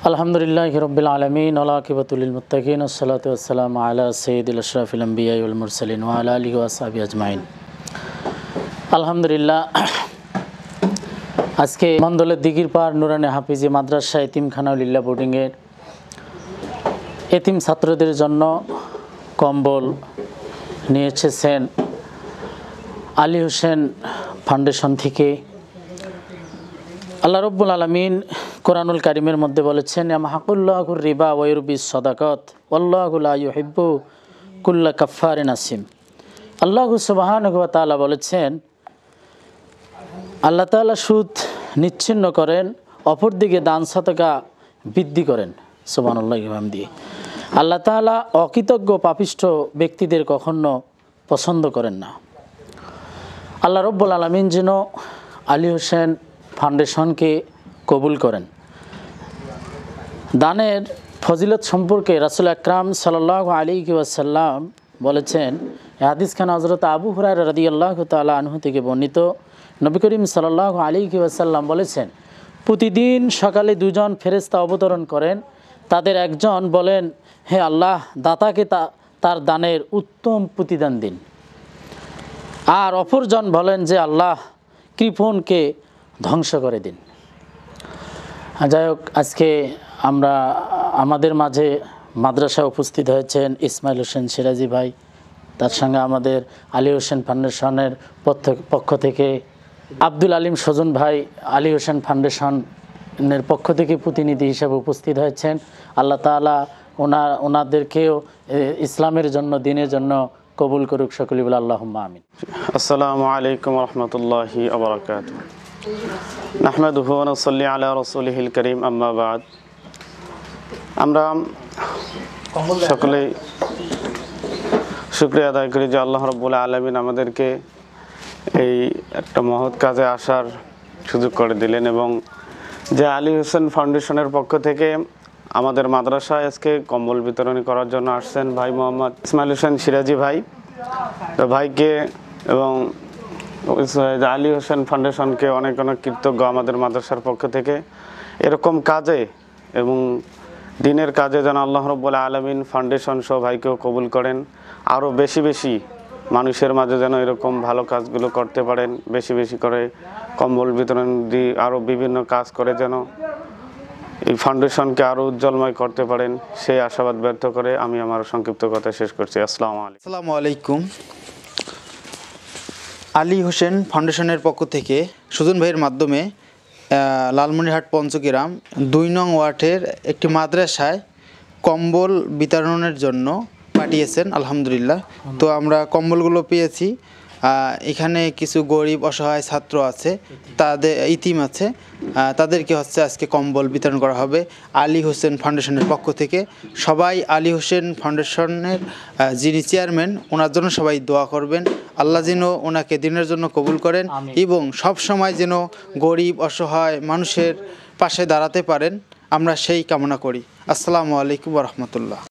আলহামদুলিল্লাহি রাব্বিল আলামিন ওয়া আকিবাতুল লিল মুত্তাকিন ওয়াসসালাতু ওয়াসসালামু আলা সাইয়্যিদিল আশরাফিল আমবিয়া ওয়াল মুরসালিন ওয়া আলা আলিহি ওয়া আসহাবিহি আজমাইন। আলহামদুলিল্লাহ, আজকে মন্দলের দিঘির পাড় নুরানি হাফিজি মাদ্রাসা এতিমখানা লিল্লাহ বোর্ডিংয়ের এতিম ছাত্রদের জন্য কম্বল নিয়ে এসেছেন আলী হোসেন ফাউন্ডেশন থেকে। আল্লাহ রব্বুল আলামিন কোরআনুল কারিমের মধ্যে বলেছেন, ইয়ামহাকুল্লাহুর রিবা ওয়া ইউরবিস সাদাকাত ওয়াল্লাহু লা ইউহিব্বু কুল্লা কাফফারিন আসিম। আল্লাহ সুবহানাহু ওয়া তাআলা বলেছেন, আল্লাহ তাআলা সুদ নিচ্ছিন্ন করেন, অপরদিকে দান সাদাকা বৃদ্ধি করেন। সুবহানাল্লাহি ওয়া বিহামদিহি। আল্লাহ তাআলা অকৃতজ্ঞ পাপিষ্ঠ ব্যক্তিদের কখনো পছন্দ করেন না। আল্লাহ রব্বুল আলামিন যেন আলী হোসেন ফাউন্ডেশনকে কবুল করেন। দানের ফজিলত সম্পর্কে রাসূল আকরাম সাল্লাল্লাহু আলাইহি ওয়াসাল্লাম বলেছেন, হাদিসখানা হযরত আবু হুরায়রা রাদিয়াল্লাহু তাআলা আনহু থেকে বর্ণিত। নবী করিম সাল্লাল্লাহু আলাইহি ওয়াসাল্লাম বলেছেন, প্রতিদিন সকালে দুজন ফেরেশতা অবতরণ করেন। তাদের একজন বলেন, হে আল্লাহ, দাতাকে তার দানের উত্তম প্রতিদান দিন। আর অপরজন বলেন যে, আল্লাহ, কৃপণকে ধ্বংস করে দিন। যাই হোক, আজকে আমাদের মাঝে মাদ্রাসায় উপস্থিত হয়েছেন ইসমাইল হোসেন সিরাজি ভাই, তার সঙ্গে আমাদের আলী হোসেন ফাউন্ডেশনের পক্ষ থেকে আব্দুল আলিম সজন ভাই আলী হোসেন ফাউন্ডেশনের পক্ষ থেকে প্রতিনিধি হিসেবে উপস্থিত হয়েছেন। আল্লাহ তাআলা ওনাদেরকেও ইসলামের জন্য, দিনের জন্য কবুল করুক। সকলে বলে আল্লাহুম্মা আমিন। আসসালামু আলাইকুম ওয়া রাহমাতুল্লাহি ওয়া বারাকাতুহু। নাহমাদুহু ওয়া নুসাল্লি আলা রাসূলিহিল কারীম, আম্মা বাদ। আমরা সকলেই শুকরিয়া আদায় করি যে আল্লাহ রাব্বুল আলামিন আমাদেরকে এই একটা মহৎ কাজে আসার সুযোগ করে দিলেন, এবং যে আলী হোসেন ফাউন্ডেশনের পক্ষ থেকে আমাদের মাদ্রাসায় আজকে কম্বল বিতরণী করার জন্য আসছেন ভাই মোহাম্মদ ইসমাইল হোসেন সিরাজি ভাই। তো ভাইকে এবং আলী হোসেন ফাউন্ডেশনকে অনেক অনেক কৃতজ্ঞ আমাদের মাদ্রাসার পক্ষ থেকে। এরকম কাজে এবং দিনের কাজে যেন আল্লাহ রাব্বুল আলামিন ফাউন্ডেশন সহ ভাইকেও কবুল করেন। আরও বেশি বেশি মানুষের মাঝে যেন এরকম ভালো কাজগুলো করতে পারেন, বেশি বেশি করে কম্বল বিতরণ দিয়ে আরও বিভিন্ন কাজ করে যেন এই ফাউন্ডেশনকে আরও উজ্জ্বলময় করতে পারেন, সেই আশাবাদ ব্যর্থ করে আমি আমার সংক্ষিপ্ত কথা শেষ করছি। আসসালামু আলাইকুম। আলী হোসেন ফাউন্ডেশনের পক্ষ থেকে সুজন ভাইয়ের মাধ্যমে লালমনিরহাট পঞ্চগ্রাম ২ নং ওয়ার্ডের একটি মাদ্রাসায় কম্বল বিতরণের জন্য পাঠিয়েছেন। আলহামদুলিল্লাহ। তো আমরা কম্বলগুলো পেয়েছি। এখানে কিছু গরিব অসহায় ছাত্র আছে, তাদের ইতিম আছে, তাদেরকে আজকে কম্বল বিতরণ করা হবে আলী হোসেন ফাউন্ডেশনের পক্ষ থেকে। সবাই আলী হোসেন ফাউন্ডেশনের যিনি চেয়ারম্যান, ওনার জন্য সবাই দোয়া করবেন। আল্লাহ যেন ওনাকে দিনের জন্য কবুল করেন এবং সব সময় যেন গরিব অসহায় মানুষের পাশে দাঁড়াতে পারেন, আমরা সেই কামনা করি। আসসালামু আলাইকুম ওয়া রাহমাতুল্লাহ।